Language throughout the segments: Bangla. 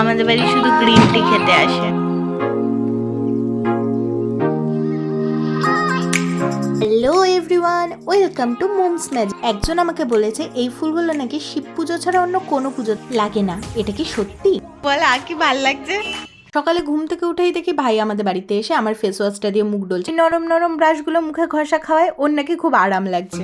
আমাদের বাড়ি শুধু গ্রিন টি খেতে আসে। Hello everyone, welcome to moms magic. একজন আমাকে বলেছে এই ফুলগুলো নাকি শিব পুজো ছাড়া অন্য কোনো পুজো লাগে না। এটা কি সত্যি? বল আর কি ভাল লাগছে। সকালে ঘুম থেকে উঠেই দেখি ভাই আমাদের বাড়িতে এসে আমার ফেস ওয়াশটা দিয়ে মুখ ডলছে। নরম নরম ব্রাশগুলো মুখে ঘষা খাওয়ায় ওর নাকি খুব আরাম লাগছে।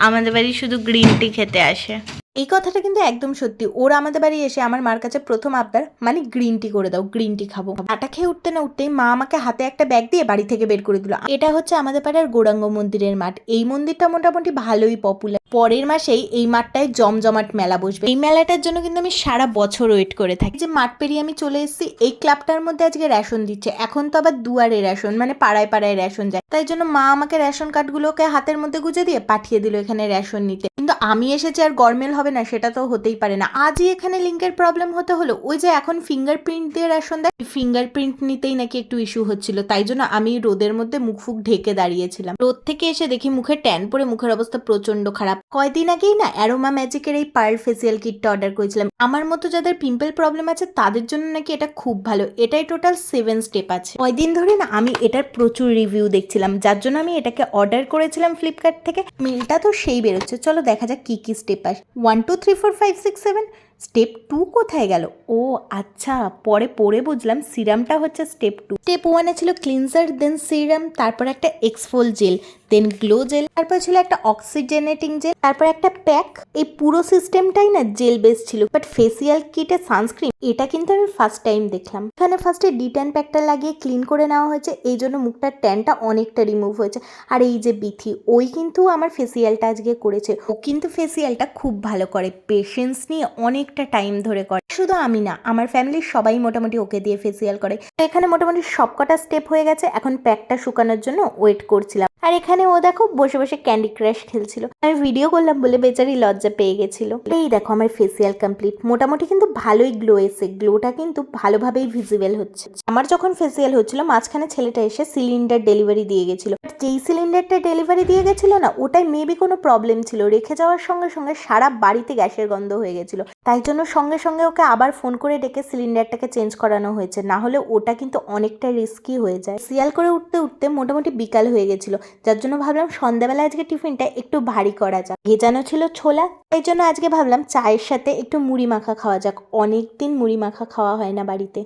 আমাদের বাড়ি শুধু গ্রিন টি খেতে আসে। এই কথাটা কিন্তু একদম সত্যি। ওরা আমাদের বাড়ি এসে আমার মার কাছে প্রথম আবদার, মানে গ্রিন টি করে দাও, গ্রিন টি খাবো। আটা খেয়ে উঠতে না উঠতেই মা আমাকে হাতে একটা ব্যাগ দিয়ে বাড়ি থেকে বের করে দিল। এটা হচ্ছে আমাদের পাড়ার গৌরাঙ্গ মন্দিরের মাঠ। এই মন্দিরটা মোটামুটি ভালোই পপুলার। পরের মাসেই এই মাঠটায় জমজমাট মেলা বসবে। এই মেলাটার জন্য কিন্তু আমি সারা বছর ওয়েট করে থাকি। যে মাঠ পেরিয়ে আমি চলে এসেছি, এই ক্লাবটার মধ্যে আজকে রেশন দিচ্ছে। এখন তো আবার দুয়ারে রেশন, মানে পাড়ায় পাড়ায় রেশন যায়। তাই জন্য মা আমাকে রেশন কার্ডগুলোকে হাতের মধ্যে গুজে দিয়ে পাঠিয়ে দিল এখানে রেশন নিতে। কিন্তু আমি এসেছি আর গরমেল হবে না সেটা তো হতেই পারে না। আজই এখানে লিঙ্কের প্রবলেম হতে হলো। ওই যে এখন ফিঙ্গারপ্রিন্ট দিয়ে রেশন দেয়, ফিঙ্গারপ্রিন্ট নিতেই নাকি একটু ইস্যু হচ্ছিল। তাই জন্য আমি রোদের মধ্যে মুখ ফুক ঢেকে দাঁড়িয়েছিলাম। রোদ থেকে এসে দেখি মুখে ট্যান পরে মুখের অবস্থা প্রচন্ড খারাপ। কয়দিন আগেই না অ্যারোমা ম্যাজিকের এই পার্ল ফেসিয়াল কিটটা অর্ডার করেছিলাম। আমার মতো যাদের পিম্পল প্রবলেম আছে তাদের জন্য নাকি এটা খুব ভালো। এটাই টোটাল 7 স্টেপ আছে। কয়দিন ধরে না আমি এটার প্রচুর রিভিউ দেখছিলাম, যার জন্য আমি এটাকে অর্ডার করেছিলাম ফ্লিপকার্ট থেকে। মেলটা তো সেই বেরোচ্ছে, চলো দেখা যাক কি কি স্টেপ আসে। 1 2 3 4 5 6 7। স্টেপ 2 কোথায় গেল? ও আচ্ছা, পরে পড়ে বুঝলাম সিরামটা হচ্ছে স্টেপ 2। স্টেপ 1-এ ছিল ক্লিনজার, দেন সিরাম, তারপর একটা এক্সফোল জেল, দেন গ্লো জেল, তারপর ছিল একটা অক্সিজেনেটিং জেল, তারপর একটা প্যাক। এই পুরো সিস্টেমটাই না জেল বেস ছিল। বাট ফেসিয়াল কিটে সানস্ক্রিন, এটা কিন্তু আমি ফার্স্ট টাইম দেখলাম। এখানে ফার্স্টে ডিট্যান প্যাকটা লাগিয়ে ক্লিন করে নেওয়া হয়েছে, এই জন্য মুখটার ট্যানটা অনেকটা রিমুভ হয়েছে। আর এই যে বিথি, ওই কিন্তু আমার ফেসিয়ালটা আজকে করেছে। ও কিন্তু ফেসিয়ালটা খুব ভালো করে, পেশেন্স নিয়ে অনেকটা টাইম ধরে করে। শুধু আমি না, আমার ফ্যামিলির সবাই মোটামুটি ওকে দিয়ে ফেসিয়াল করে। এখানে মোটামুটি সবকটা স্টেপ হয়ে গেছে, এখন প্যাকটা শুকানোর জন্য ওয়েট করছিলাম। আর এখানে ও দেখো বসে বসে ক্যান্ডি ক্রাশ খেলছিল। আমি ভিডিও করলাম বলে বেচারি লজ্জা পেয়ে গেছিল। এই দেখো আমার ফেসিয়াল কমপ্লিট। মোটামুটি কিন্তু ভালোই গ্লো এসে, গ্লোটা কিন্তু ভালোভাবেই ভিজিবল হচ্ছে। আমার যখন ফেসিয়াল হচ্ছিল মাঝখানে ছেলেটা এসে সিলিন্ডার ডেলিভারি দিয়ে গেছিল। যেই সিলিন্ডারটা ডেলিভারি দিয়ে গেছিল না, ওটাই মেবি কোনো প্রবলেম ছিল। রেখে যাওয়ার সঙ্গে সঙ্গে সারা বাড়িতে গ্যাসের গন্ধ হয়ে গেছিল। তাই জন্য সঙ্গে সঙ্গে ওকে আবার ফোন করে ডেকে সিলিন্ডারটাকে চেঞ্জ করানো হয়েছে। না হলে ওটা কিন্তু অনেকটা রিস্কি হয়ে যায়। ফেসিয়াল করে উঠতে উঠতে মোটামুটি বিকাল হয়ে গেছিল, যার জন্য ভাবলাম সন্ধ্যাবেলা আজকে টিফিনটা একটু ভারী করা যাক। ভেজানো ছিল ছোলা, তাই জন্য আজকে ভাবলাম চায়ের সাথে একটু মুড়ি মাখা খাওয়া যাক। অনেকদিন মুড়ি মাখা খাওয়া হয় না বাড়িতে।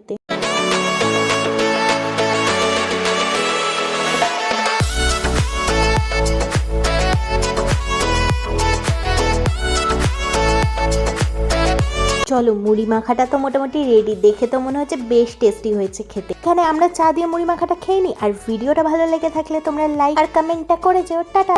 চলো, মুড়ি মাখাটা তো মোটামুটি রেডি। দেখে তো মনে হচ্ছে বেশ টেস্টি হয়েছে খেতে। এখানে আমরা চা দিয়ে মুড়ি মাখাটা খেয়ে নিই। আর ভিডিওটা ভালো লেগে থাকলে তোমরা লাইক আর কমেন্টটা করে যেও। টাটা।